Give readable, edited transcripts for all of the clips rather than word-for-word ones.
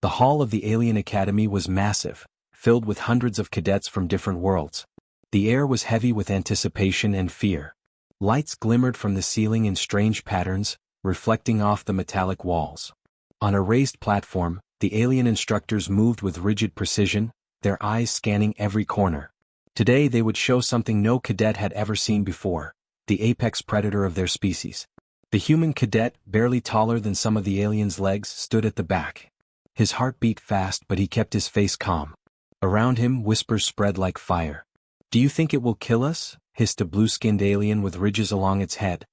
The hall of the Alien Academy was massive, filled with hundreds of cadets from different worlds. The air was heavy with anticipation and fear. Lights glimmered from the ceiling in strange patterns, reflecting off the metallic walls. On a raised platform, the alien instructors moved with rigid precision, their eyes scanning every corner. Today they would show something no cadet had ever seen before, the apex predator of their species. The human cadet, barely taller than some of the aliens' legs, stood at the back. His heart beat fast, but he kept his face calm. Around him, whispers spread like fire. "Do you think it will kill us?" hissed a blue-skinned alien with ridges along its head.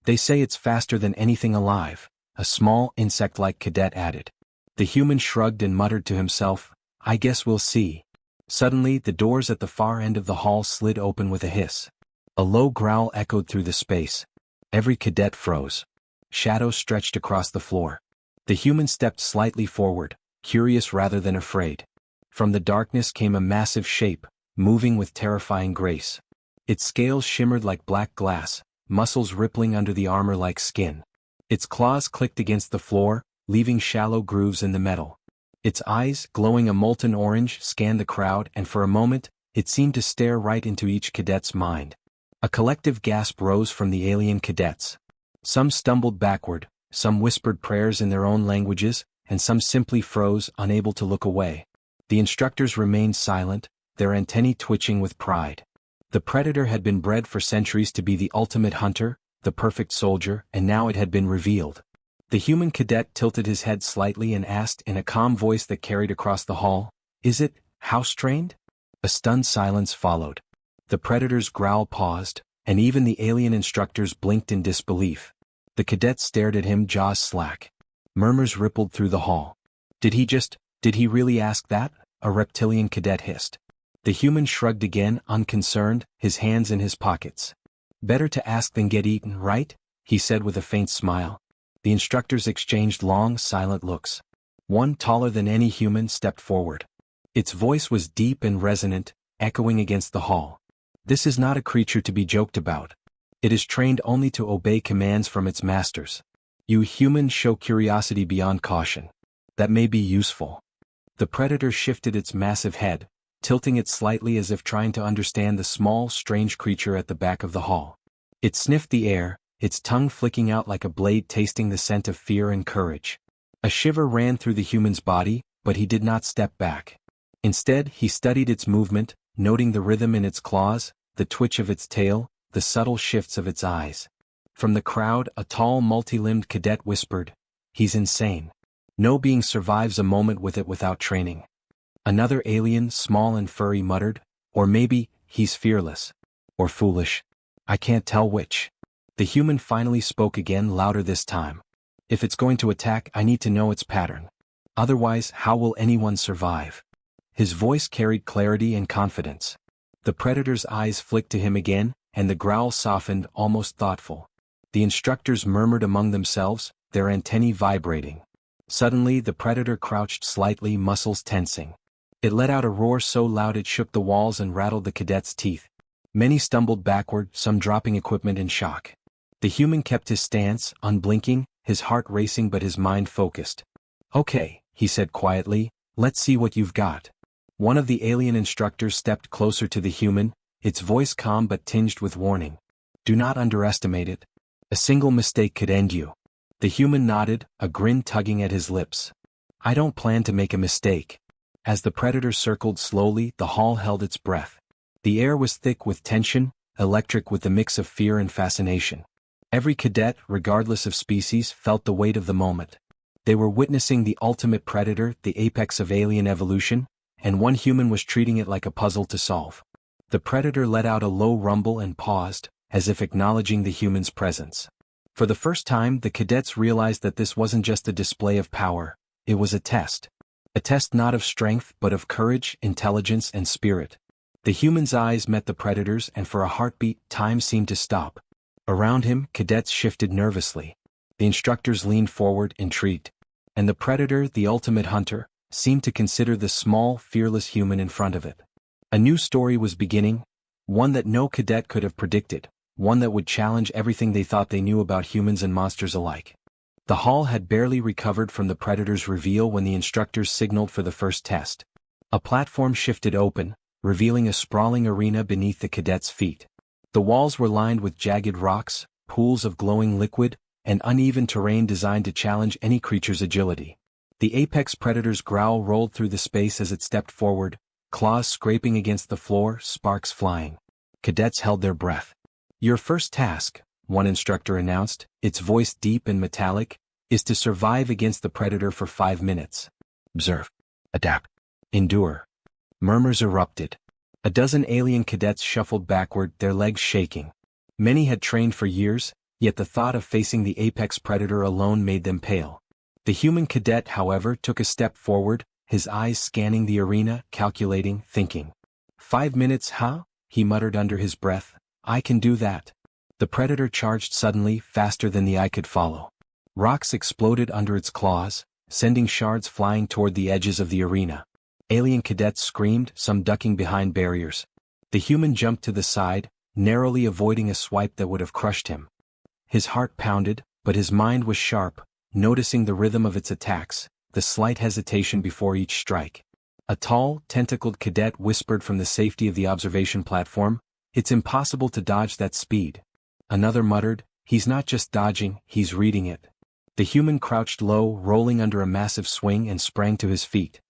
"They say it's faster than anything alive," a small, insect-like cadet added. The human shrugged and muttered to himself, "I guess we'll see." Suddenly, the doors at the far end of the hall slid open with a hiss. A low growl echoed through the space. Every cadet froze. Shadows stretched across the floor. The human stepped slightly forward, curious rather than afraid. From the darkness came a massive shape, moving with terrifying grace. Its scales shimmered like black glass, muscles rippling under the armor like skin. Its claws clicked against the floor, leaving shallow grooves in the metal. Its eyes, glowing a molten orange, scanned the crowd, and for a moment, it seemed to stare right into each cadet's mind. A collective gasp rose from the alien cadets. Some stumbled backward, some whispered prayers in their own languages, and some simply froze, unable to look away. The instructors remained silent, their antennae twitching with pride. The predator had been bred for centuries to be the ultimate hunter, the perfect soldier, and now it had been revealed. The human cadet tilted his head slightly and asked in a calm voice that carried across the hall, "Is it house-trained?" A stunned silence followed. The predator's growl paused, and even the alien instructors blinked in disbelief. The cadets stared at him, jaws slack. Murmurs rippled through the hall. Did he really ask that?" a reptilian cadet hissed. The human shrugged again, unconcerned, his hands in his pockets. "Better to ask than get eaten, right?" he said with a faint smile. The instructors exchanged long, silent looks. One, taller than any human, stepped forward. Its voice was deep and resonant, echoing against the hall. "This is not a creature to be joked about. It is trained only to obey commands from its masters. You humans show curiosity beyond caution. That may be useful." The predator shifted its massive head, tilting it slightly as if trying to understand the small, strange creature at the back of the hall. It sniffed the air, its tongue flicking out like a blade tasting the scent of fear and courage. A shiver ran through the human's body, but he did not step back. Instead, he studied its movement, noting the rhythm in its claws, the twitch of its tail, the subtle shifts of its eyes. From the crowd, a tall, multi-limbed cadet whispered, "He's insane. No being survives a moment with it without training." Another alien, small and furry, muttered, "Or maybe, he's fearless. Or foolish. I can't tell which." The human finally spoke again, louder this time. "If it's going to attack, I need to know its pattern. Otherwise, how will anyone survive?" His voice carried clarity and confidence. The predator's eyes flicked to him again, and the growl softened, almost thoughtful. The instructors murmured among themselves, their antennae vibrating. Suddenly, the predator crouched slightly, muscles tensing. It let out a roar so loud it shook the walls and rattled the cadets' teeth. Many stumbled backward, some dropping equipment in shock. The human kept his stance, unblinking, his heart racing but his mind focused. "Okay," he said quietly, "let's see what you've got." One of the alien instructors stepped closer to the human, its voice calm but tinged with warning. "Do not underestimate it. A single mistake could end you." The human nodded, a grin tugging at his lips. "I don't plan to make a mistake." As the predator circled slowly, the hall held its breath. The air was thick with tension, electric with the mix of fear and fascination. Every cadet, regardless of species, felt the weight of the moment. They were witnessing the ultimate predator, the apex of alien evolution, and one human was treating it like a puzzle to solve. The predator let out a low rumble and paused, as if acknowledging the human's presence. For the first time, the cadets realized that this wasn't just a display of power, it was a test. A test not of strength but of courage, intelligence, and spirit. The human's eyes met the predator's, and for a heartbeat, time seemed to stop. Around him, cadets shifted nervously. The instructors leaned forward, intrigued. And the predator, the ultimate hunter, seemed to consider the small, fearless human in front of it. A new story was beginning, one that no cadet could have predicted, one that would challenge everything they thought they knew about humans and monsters alike. The hall had barely recovered from the predator's reveal when the instructors signaled for the first test. A platform shifted open, revealing a sprawling arena beneath the cadets' feet. The walls were lined with jagged rocks, pools of glowing liquid, and uneven terrain designed to challenge any creature's agility. The apex predator's growl rolled through the space as it stepped forward, claws scraping against the floor, sparks flying. Cadets held their breath. "Your first task," one instructor announced, its voice deep and metallic, "is to survive against the predator for 5 minutes. Observe. Adapt. Endure." Murmurs erupted. A dozen alien cadets shuffled backward, their legs shaking. Many had trained for years, yet the thought of facing the apex predator alone made them pale. The human cadet, however, took a step forward, his eyes scanning the arena, calculating, thinking. 5 minutes, huh? He muttered under his breath. "I can do that." The predator charged suddenly, faster than the eye could follow. Rocks exploded under its claws, sending shards flying toward the edges of the arena. Alien cadets screamed, some ducking behind barriers. The human jumped to the side, narrowly avoiding a swipe that would have crushed him. His heart pounded, but his mind was sharp, noticing the rhythm of its attacks, the slight hesitation before each strike. A tall, tentacled cadet whispered from the safety of the observation platform, "It's impossible to dodge that speed." Another muttered, "He's not just dodging, he's reading it." The human crouched low, rolling under a massive swing, and sprang to his feet.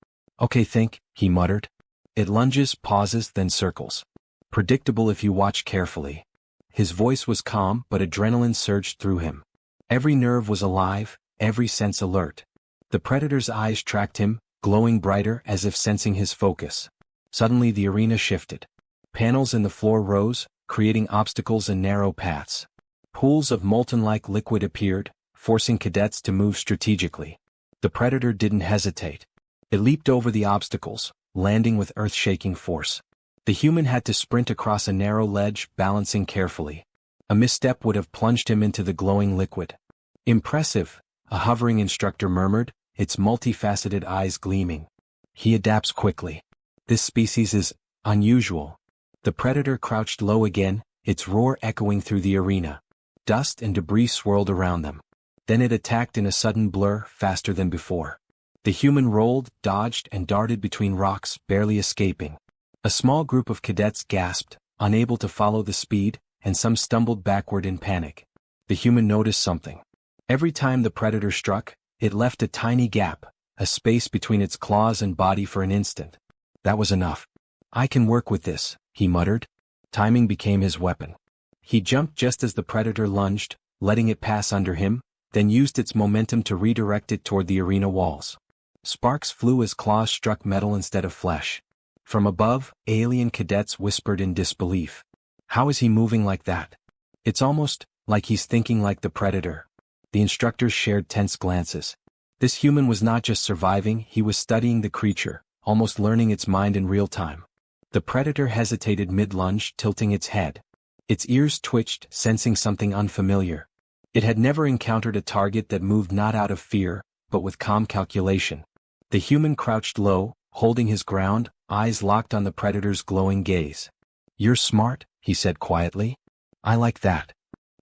"Okay, think," he muttered. "It lunges, pauses, then circles. Predictable if you watch carefully." His voice was calm, but adrenaline surged through him. Every nerve was alive, every sense alert. The predator's eyes tracked him, glowing brighter as if sensing his focus. Suddenly the arena shifted. Panels in the floor rose, creating obstacles and narrow paths. Pools of molten-like liquid appeared, forcing cadets to move strategically. The predator didn't hesitate. It leaped over the obstacles, landing with earth-shaking force. The human had to sprint across a narrow ledge, balancing carefully. A misstep would have plunged him into the glowing liquid. "Impressive," a hovering instructor murmured, its multifaceted eyes gleaming. "He adapts quickly. This species is unusual." The predator crouched low again, its roar echoing through the arena. Dust and debris swirled around them. Then it attacked in a sudden blur, faster than before. The human rolled, dodged, and darted between rocks, barely escaping. A small group of cadets gasped, unable to follow the speed, and some stumbled backward in panic. The human noticed something. Every time the predator struck, it left a tiny gap, a space between its claws and body for an instant. That was enough. "I can work with this," he muttered. Timing became his weapon. He jumped just as the predator lunged, letting it pass under him, then used its momentum to redirect it toward the arena walls. Sparks flew as claws struck metal instead of flesh. From above, alien cadets whispered in disbelief. "How is he moving like that? It's almost like he's thinking like the predator." The instructors shared tense glances. This human was not just surviving, he was studying the creature, almost learning its mind in real time. The predator hesitated mid-lunge, tilting its head. Its ears twitched, sensing something unfamiliar. It had never encountered a target that moved not out of fear, but with calm calculation. The human crouched low, holding his ground, eyes locked on the predator's glowing gaze. "You're smart," he said quietly. "I like that."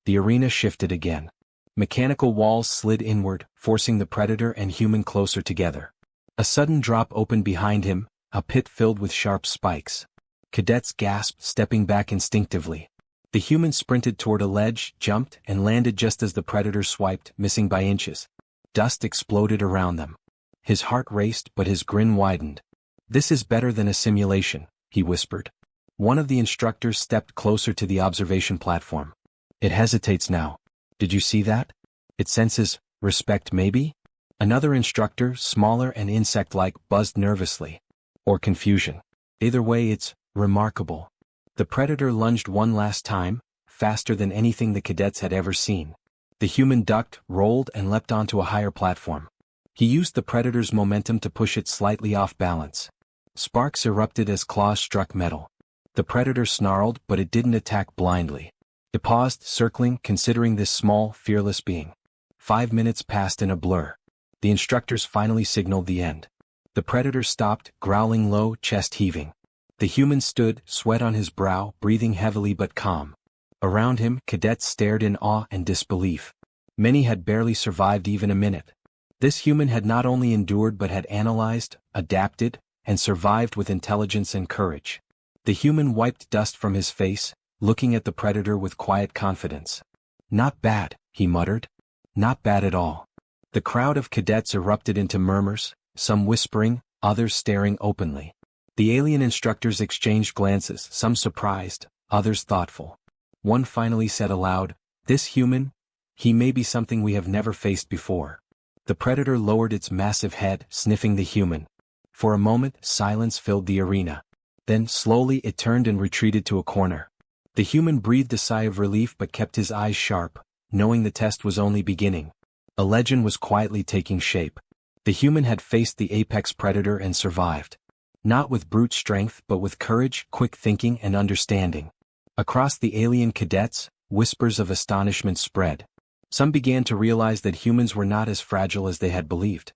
The arena shifted again. Mechanical walls slid inward, forcing the predator and human closer together. A sudden drop opened behind him, a pit filled with sharp spikes. Cadets gasped, stepping back instinctively. The human sprinted toward a ledge, jumped, and landed just as the predator swiped, missing by inches. Dust exploded around them. His heart raced, but his grin widened. "This is better than a simulation," he whispered. One of the instructors stepped closer to the observation platform. "It hesitates now. Did you see that? It senses respect, maybe?" Another instructor, smaller and insect-like, buzzed nervously. "Or confusion. Either way, it's remarkable." The predator lunged one last time, faster than anything the cadets had ever seen. The human ducked, rolled, and leapt onto a higher platform. He used the predator's momentum to push it slightly off balance. Sparks erupted as claws struck metal. The predator snarled, but it didn't attack blindly. It paused, circling, considering this small, fearless being. 5 minutes passed in a blur. The instructors finally signaled the end. The predator stopped, growling low, chest heaving. The human stood, sweat on his brow, breathing heavily but calm. Around him, cadets stared in awe and disbelief. Many had barely survived even a minute. This human had not only endured but had analyzed, adapted, and survived with intelligence and courage. The human wiped dust from his face, looking at the predator with quiet confidence. "Not bad," he muttered. "Not bad at all." The crowd of cadets erupted into murmurs, some whispering, others staring openly. The alien instructors exchanged glances, some surprised, others thoughtful. One finally said aloud, "This human, he may be something we have never faced before." The predator lowered its massive head, sniffing the human. For a moment, silence filled the arena. Then, slowly, it turned and retreated to a corner. The human breathed a sigh of relief but kept his eyes sharp, knowing the test was only beginning. A legend was quietly taking shape. The human had faced the apex predator and survived. Not with brute strength but with courage, quick thinking, and understanding. Across the alien cadets, whispers of astonishment spread. Some began to realize that humans were not as fragile as they had believed.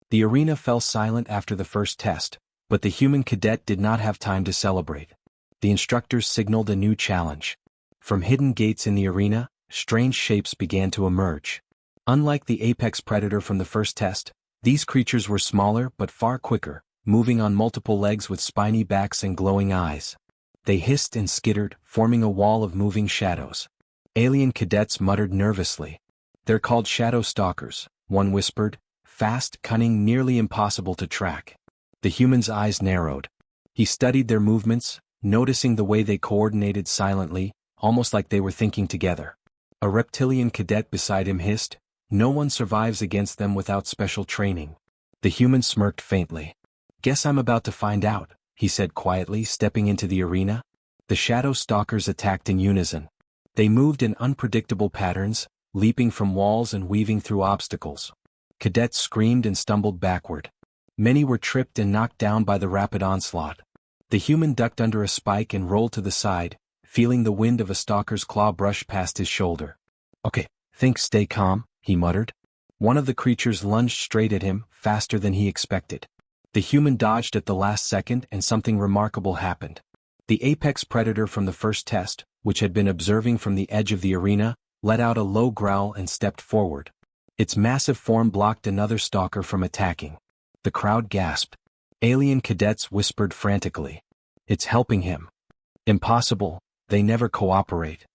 The arena fell silent after the first test, but the human cadet did not have time to celebrate. The instructors signaled a new challenge. From hidden gates in the arena, strange shapes began to emerge. Unlike the apex predator from the first test, these creatures were smaller but far quicker, moving on multiple legs with spiny backs and glowing eyes. They hissed and skittered, forming a wall of moving shadows. Alien cadets muttered nervously. "They're called shadow stalkers," one whispered, "fast, cunning, nearly impossible to track." The human's eyes narrowed. He studied their movements, noticing the way they coordinated silently, almost like they were thinking together. A reptilian cadet beside him hissed, "No one survives against them without special training." The human smirked faintly. "Guess I'm about to find out," he said quietly, stepping into the arena. The shadow stalkers attacked in unison. They moved in unpredictable patterns, leaping from walls and weaving through obstacles. Cadets screamed and stumbled backward. Many were tripped and knocked down by the rapid onslaught. The human ducked under a spike and rolled to the side, feeling the wind of a stalker's claw brush past his shoulder. "Okay, stay calm," he muttered. One of the creatures lunged straight at him, faster than he expected. The human dodged at the last second and something remarkable happened. The apex predator from the first test, which had been observing from the edge of the arena, let out a low growl and stepped forward. Its massive form blocked another stalker from attacking. The crowd gasped. Alien cadets whispered frantically. "It's helping him." "Impossible, they never cooperate."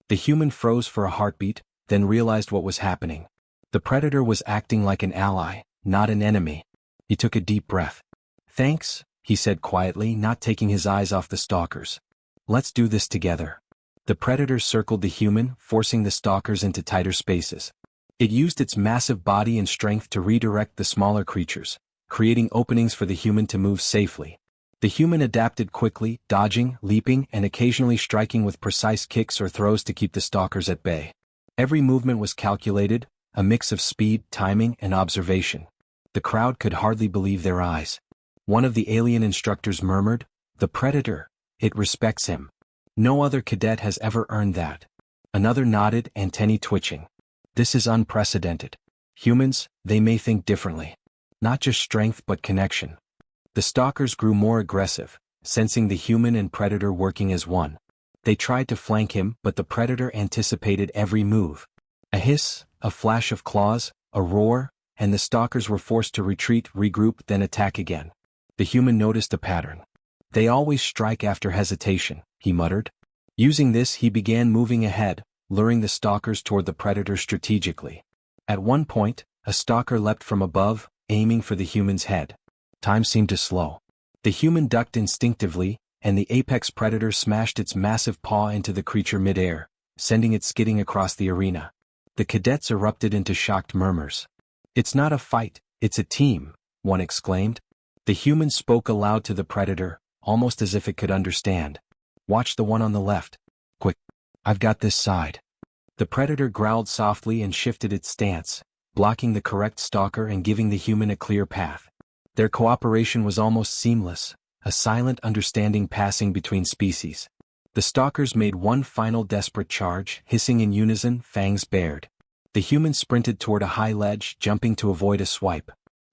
The human froze for a heartbeat, then realized what was happening. The predator was acting like an ally, not an enemy. He took a deep breath. "Thanks," he said quietly, not taking his eyes off the stalkers. "Let's do this together." The predator circled the human, forcing the stalkers into tighter spaces. It used its massive body and strength to redirect the smaller creatures, creating openings for the human to move safely. The human adapted quickly, dodging, leaping, and occasionally striking with precise kicks or throws to keep the stalkers at bay. Every movement was calculated, a mix of speed, timing, and observation. The crowd could hardly believe their eyes. One of the alien instructors murmured, "The predator, it respects him. No other cadet has ever earned that." Another nodded, antennae twitching. "This is unprecedented. Humans, they may think differently. Not just strength but connection." The stalkers grew more aggressive, sensing the human and predator working as one. They tried to flank him, but the predator anticipated every move. A hiss, a flash of claws, a roar, and the stalkers were forced to retreat, regroup, then attack again. The human noticed a pattern. "They always strike after hesitation," he muttered. Using this, he began moving ahead, luring the stalkers toward the predator strategically. At one point, a stalker leapt from above, aiming for the human's head. Time seemed to slow. The human ducked instinctively, and the apex predator smashed its massive paw into the creature midair, sending it skidding across the arena. The cadets erupted into shocked murmurs. "It's not a fight, it's a team," one exclaimed. The human spoke aloud to the predator, almost as if it could understand. "Watch the one on the left. Quick, I've got this side." The predator growled softly and shifted its stance, blocking the correct stalker and giving the human a clear path. Their cooperation was almost seamless, a silent understanding passing between species. The stalkers made one final desperate charge, hissing in unison, fangs bared. The human sprinted toward a high ledge, jumping to avoid a swipe.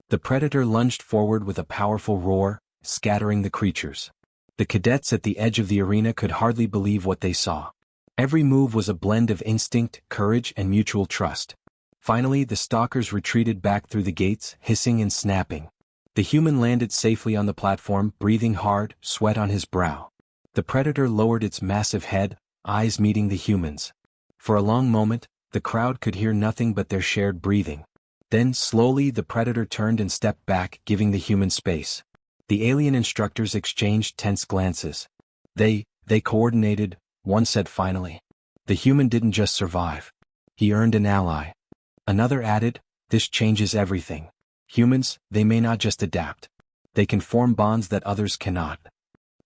The predator lunged forward with a powerful roar, scattering the creatures. The cadets at the edge of the arena could hardly believe what they saw. Every move was a blend of instinct, courage, and mutual trust. Finally, the stalkers retreated back through the gates, hissing and snapping. The human landed safely on the platform, breathing hard, sweat on his brow. The predator lowered its massive head, eyes meeting the humans. For a long moment, the crowd could hear nothing but their shared breathing. Then, slowly, the predator turned and stepped back, giving the human space. The alien instructors exchanged tense glances. They coordinated, one said finally. The human didn't just survive. He earned an ally. Another added, this changes everything. Humans, they may not just adapt. They can form bonds that others cannot.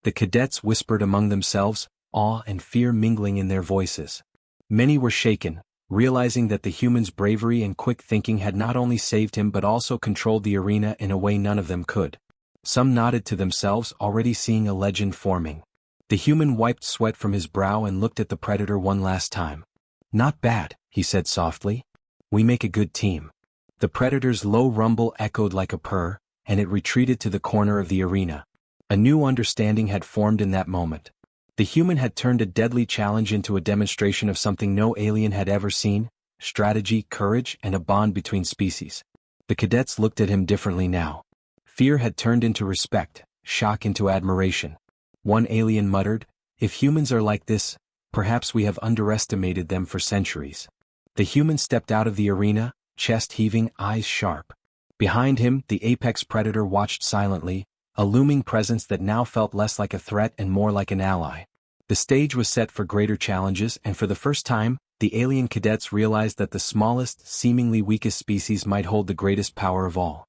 The cadets whispered among themselves, awe and fear mingling in their voices. Many were shaken, realizing that the human's bravery and quick thinking had not only saved him but also controlled the arena in a way none of them could. Some nodded to themselves, already seeing a legend forming. The human wiped sweat from his brow and looked at the predator one last time. Not bad, he said softly. We make a good team. The predator's low rumble echoed like a purr, and it retreated to the corner of the arena. A new understanding had formed in that moment. The human had turned a deadly challenge into a demonstration of something no alien had ever seen: strategy, courage, and a bond between species. The cadets looked at him differently now. Fear had turned into respect, shock into admiration. One alien muttered, "If humans are like this, perhaps we have underestimated them for centuries." The human stepped out of the arena, chest heaving, eyes sharp. Behind him, the apex predator watched silently, a looming presence that now felt less like a threat and more like an ally. The stage was set for greater challenges, and for the first time, the alien cadets realized that the smallest, seemingly weakest species might hold the greatest power of all.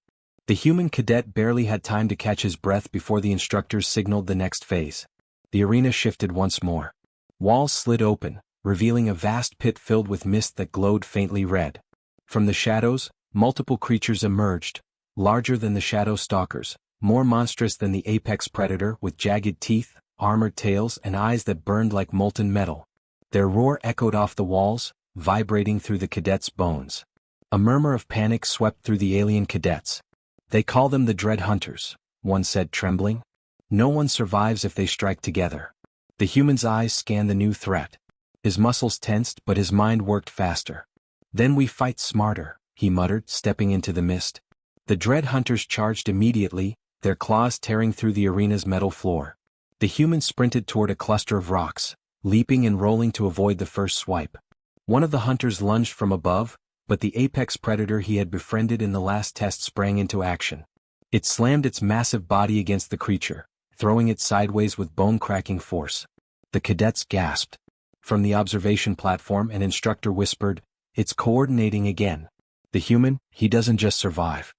The human cadet barely had time to catch his breath before the instructors signaled the next phase. The arena shifted once more. Walls slid open, revealing a vast pit filled with mist that glowed faintly red. From the shadows, multiple creatures emerged, larger than the shadow stalkers, more monstrous than the apex predator, with jagged teeth, armored tails, and eyes that burned like molten metal. Their roar echoed off the walls, vibrating through the cadets' bones. A murmur of panic swept through the alien cadets. "They call them the Dread Hunters," one said, trembling. "No one survives if they strike together." The human's eyes scanned the new threat. His muscles tensed, but his mind worked faster. "Then we fight smarter," he muttered, stepping into the mist. The Dread Hunters charged immediately, their claws tearing through the arena's metal floor. The human sprinted toward a cluster of rocks, leaping and rolling to avoid the first swipe. One of the hunters lunged from above, but the apex predator he had befriended in the last test sprang into action. It slammed its massive body against the creature, throwing it sideways with bone-cracking force. The cadets gasped. From the observation platform, an instructor whispered, "It's coordinating again. The human, he doesn't just survive.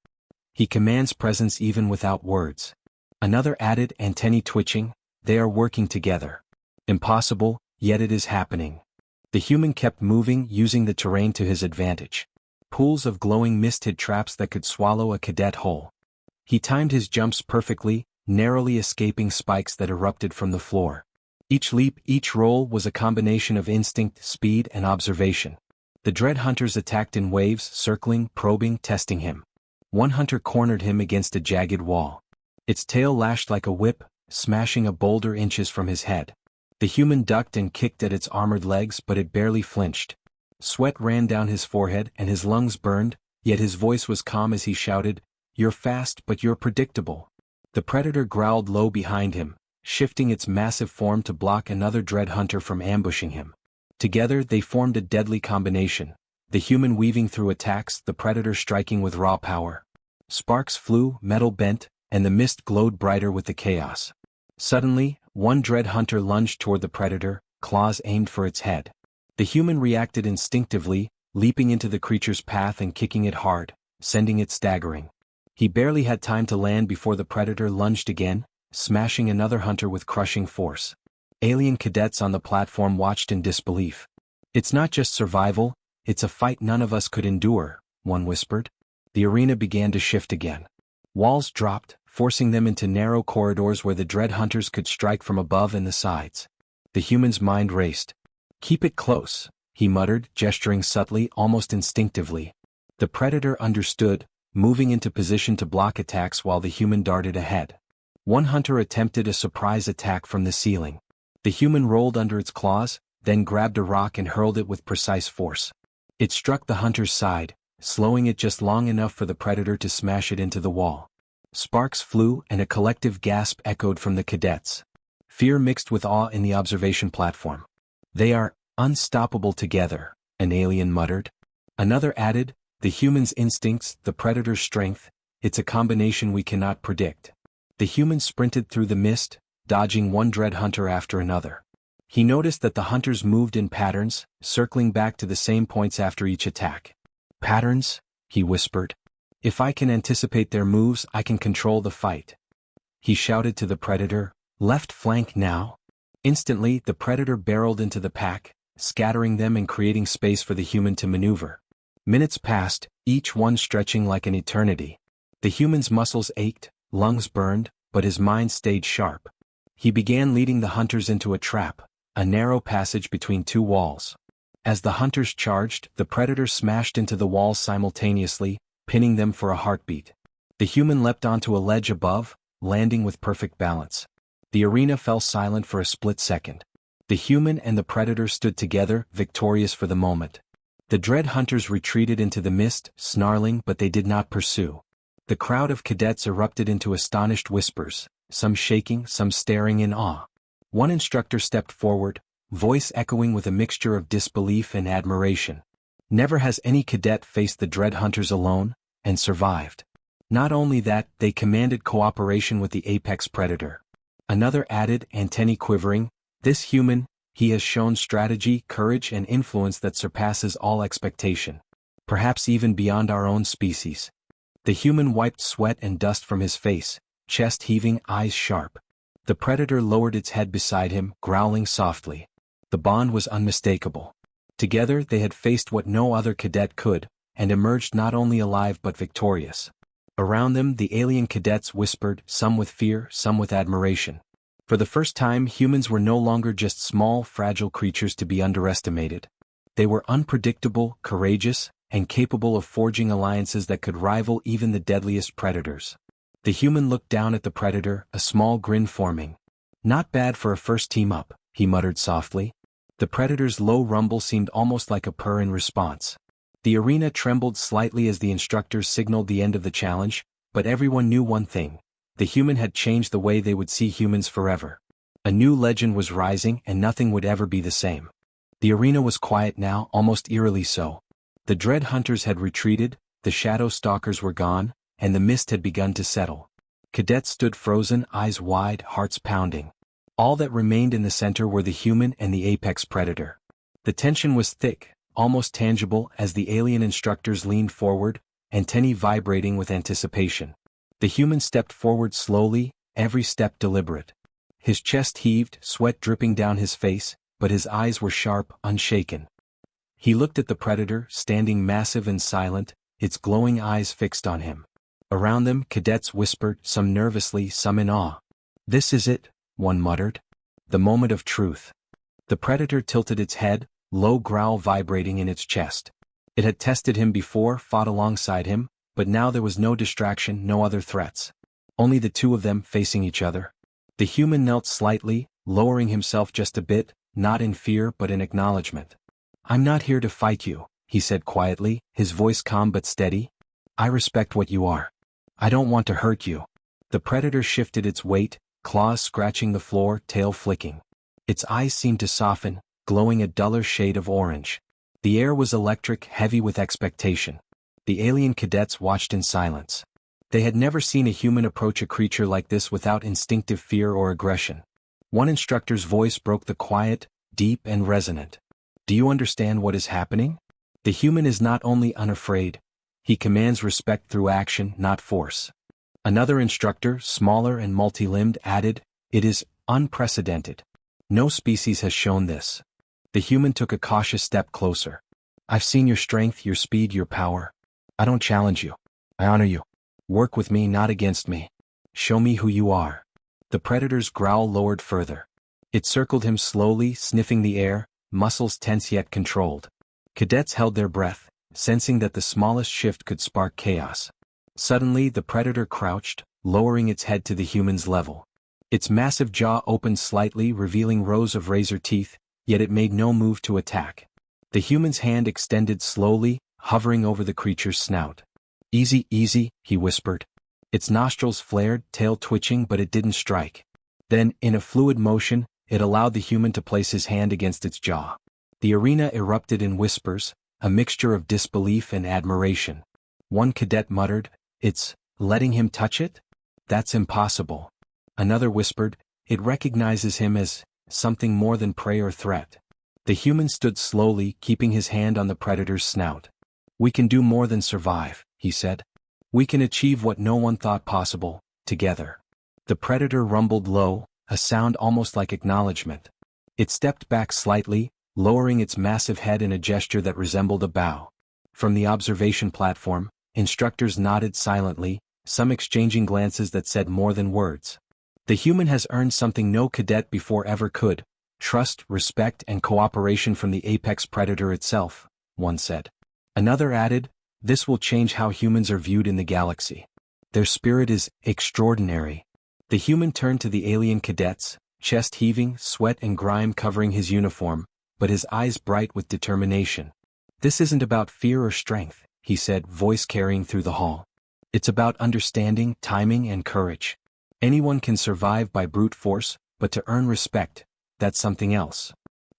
He commands presence even without words." Another added, antennae twitching, "They are working together. Impossible, yet it is happening." The human kept moving, using the terrain to his advantage. Pools of glowing mist hid traps that could swallow a cadet whole. He timed his jumps perfectly, narrowly escaping spikes that erupted from the floor. Each leap, each roll was a combination of instinct, speed, and observation. The Dread Hunters attacked in waves, circling, probing, testing him. One hunter cornered him against a jagged wall. Its tail lashed like a whip, smashing a boulder inches from his head. The human ducked and kicked at its armored legs, but it barely flinched. Sweat ran down his forehead and his lungs burned, yet his voice was calm as he shouted, "You're fast, but you're predictable." The predator growled low behind him, shifting its massive form to block another Dread Hunter from ambushing him. Together they formed a deadly combination, the human weaving through attacks, the predator striking with raw power. Sparks flew, metal bent, and the mist glowed brighter with the chaos. Suddenly, one Dread Hunter lunged toward the predator, claws aimed for its head. The human reacted instinctively, leaping into the creature's path and kicking it hard, sending it staggering. He barely had time to land before the predator lunged again, smashing another hunter with crushing force. Alien cadets on the platform watched in disbelief. "It's not just survival, it's a fight none of us could endure," one whispered. The arena began to shift again. Walls dropped, forcing them into narrow corridors where the Dread Hunters could strike from above and the sides. The human's mind raced. "Keep it close," he muttered, gesturing subtly, almost instinctively. The predator understood, moving into position to block attacks while the human darted ahead. One hunter attempted a surprise attack from the ceiling. The human rolled under its claws, then grabbed a rock and hurled it with precise force. It struck the hunter's side, slowing it just long enough for the predator to smash it into the wall. Sparks flew and a collective gasp echoed from the cadets. Fear mixed with awe in the observation platform. "They are unstoppable together," an alien muttered. Another added, "The human's instincts, the predator's strength, it's a combination we cannot predict." The human sprinted through the mist, dodging one dread hunter after another. He noticed that the hunters moved in patterns, circling back to the same points after each attack. "Patterns?" he whispered. "If I can anticipate their moves, I can control the fight." He shouted to the predator, "Left flank now." Instantly, the predator barreled into the pack, scattering them and creating space for the human to maneuver. Minutes passed, each one stretching like an eternity. The human's muscles ached, lungs burned, but his mind stayed sharp. He began leading the hunters into a trap, a narrow passage between two walls. As the hunters charged, the predator smashed into the walls simultaneously, pinning them for a heartbeat. The human leapt onto a ledge above, landing with perfect balance. The arena fell silent for a split second. The human and the predator stood together, victorious for the moment. The dread hunters retreated into the mist, snarling, but they did not pursue. The crowd of cadets erupted into astonished whispers, some shaking, some staring in awe. One instructor stepped forward, voice echoing with a mixture of disbelief and admiration. "Never has any cadet faced the dread hunters alone, and survived. Not only that, they commanded cooperation with the apex predator." Another added, antennae quivering, "This human, he has shown strategy, courage and influence that surpasses all expectation. Perhaps even beyond our own species." The human wiped sweat and dust from his face, chest heaving, eyes sharp. The predator lowered its head beside him, growling softly. The bond was unmistakable. Together they had faced what no other cadet could, and emerged not only alive but victorious. Around them the alien cadets whispered, some with fear, some with admiration. For the first time humans were no longer just small, fragile creatures to be underestimated. They were unpredictable, courageous, and capable of forging alliances that could rival even the deadliest predators. The human looked down at the predator, a small grin forming. "Not bad for a first team up," he muttered softly. The predator's low rumble seemed almost like a purr in response. The arena trembled slightly as the instructors signaled the end of the challenge, but everyone knew one thing. The human had changed the way they would see humans forever. A new legend was rising and nothing would ever be the same. The arena was quiet now, almost eerily so. The dread hunters had retreated, the shadow stalkers were gone, and the mist had begun to settle. Cadets stood frozen, eyes wide, hearts pounding. All that remained in the center were the human and the apex predator. The tension was thick, almost tangible as the alien instructors leaned forward, antennae vibrating with anticipation. The human stepped forward slowly, every step deliberate. His chest heaved, sweat dripping down his face, but his eyes were sharp, unshaken. He looked at the predator, standing massive and silent, its glowing eyes fixed on him. Around them, cadets whispered, some nervously, some in awe. "This is it," one muttered. "The moment of truth." The predator tilted its head, low growl vibrating in its chest. It had tested him before, fought alongside him, but now there was no distraction, no other threats. Only the two of them facing each other. The human knelt slightly, lowering himself just a bit, not in fear but in acknowledgement. "I'm not here to fight you," he said quietly, his voice calm but steady. "I respect what you are. I don't want to hurt you." The predator shifted its weight, claws scratching the floor, tail flicking. Its eyes seemed to soften, glowing a duller shade of orange. The air was electric, heavy with expectation. The alien cadets watched in silence. They had never seen a human approach a creature like this without instinctive fear or aggression. One instructor's voice broke the quiet, deep and resonant. "Do you understand what is happening? The human is not only unafraid, he commands respect through action, not force." Another instructor, smaller and multi-limbed, added, "It is unprecedented. No species has shown this." The human took a cautious step closer. "I've seen your strength, your speed, your power. I don't challenge you. I honor you. Work with me, not against me. Show me who you are." The predator's growl lowered further. It circled him slowly, sniffing the air, muscles tense yet controlled. Cadets held their breath, sensing that the smallest shift could spark chaos. Suddenly the predator crouched, lowering its head to the human's level. Its massive jaw opened slightly, revealing rows of razor teeth, yet it made no move to attack. The human's hand extended slowly, hovering over the creature's snout. "Easy, easy," he whispered. Its nostrils flared, tail twitching, but it didn't strike. Then, in a fluid motion, it allowed the human to place his hand against its jaw. The arena erupted in whispers, a mixture of disbelief and admiration. One cadet muttered, "It's letting him touch it? That's impossible." Another whispered, "It recognizes him as something more than prey or threat." The human stood slowly, keeping his hand on the predator's snout. "We can do more than survive," he said. "We can achieve what no one thought possible, together." The predator rumbled low, a sound almost like acknowledgement. It stepped back slightly, lowering its massive head in a gesture that resembled a bow. From the observation platform, instructors nodded silently, some exchanging glances that said more than words. "The human has earned something no cadet before ever could: trust, respect, and cooperation from the apex predator itself," one said. Another added, "This will change how humans are viewed in the galaxy. Their spirit is extraordinary." The human turned to the alien cadets, chest heaving, sweat and grime covering his uniform, but his eyes bright with determination. "This isn't about fear or strength," he said, voice carrying through the hall. "It's about understanding, timing, and courage. Anyone can survive by brute force, but to earn respect, that's something else."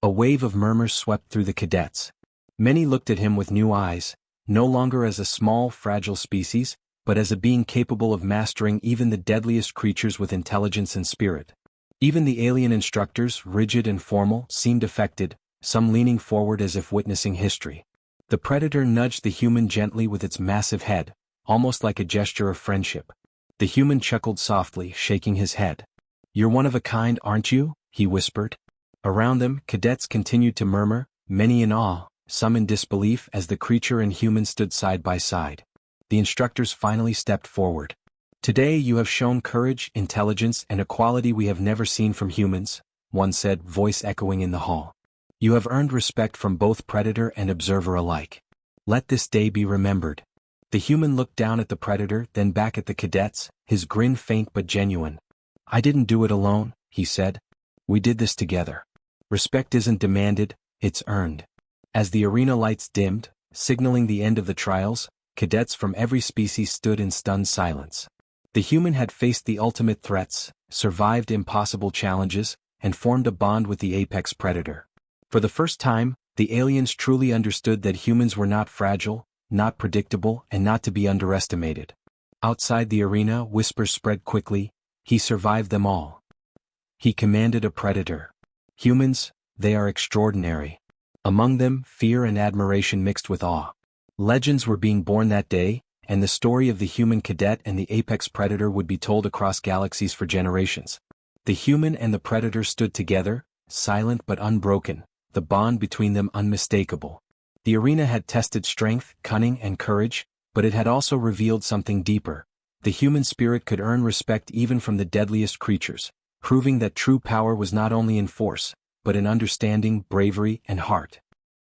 A wave of murmurs swept through the cadets. Many looked at him with new eyes, no longer as a small, fragile species, but as a being capable of mastering even the deadliest creatures with intelligence and spirit. Even the alien instructors, rigid and formal, seemed affected, some leaning forward as if witnessing history. The predator nudged the human gently with its massive head, almost like a gesture of friendship. The human chuckled softly, shaking his head. "You're one of a kind, aren't you?" he whispered. Around them, cadets continued to murmur, many in awe, some in disbelief, as the creature and human stood side by side. The instructors finally stepped forward. "Today you have shown courage, intelligence, and a quality we have never seen from humans," one said, voice echoing in the hall. "You have earned respect from both predator and observer alike. Let this day be remembered." The human looked down at the predator, then back at the cadets, his grin faint but genuine. "I didn't do it alone," he said. "We did this together. Respect isn't demanded, it's earned." As the arena lights dimmed, signaling the end of the trials, cadets from every species stood in stunned silence. The human had faced the ultimate threats, survived impossible challenges, and formed a bond with the apex predator. For the first time, the aliens truly understood that humans were not fragile, not predictable, and not to be underestimated. Outside the arena, whispers spread quickly, "He survived them all. He commanded a predator. Humans, they are extraordinary." Among them, fear and admiration mixed with awe. Legends were being born that day, and the story of the human cadet and the apex predator would be told across galaxies for generations. The human and the predator stood together, silent but unbroken, the bond between them unmistakable. The arena had tested strength, cunning, and courage, but it had also revealed something deeper. The human spirit could earn respect even from the deadliest creatures, proving that true power was not only in force, but in understanding, bravery, and heart.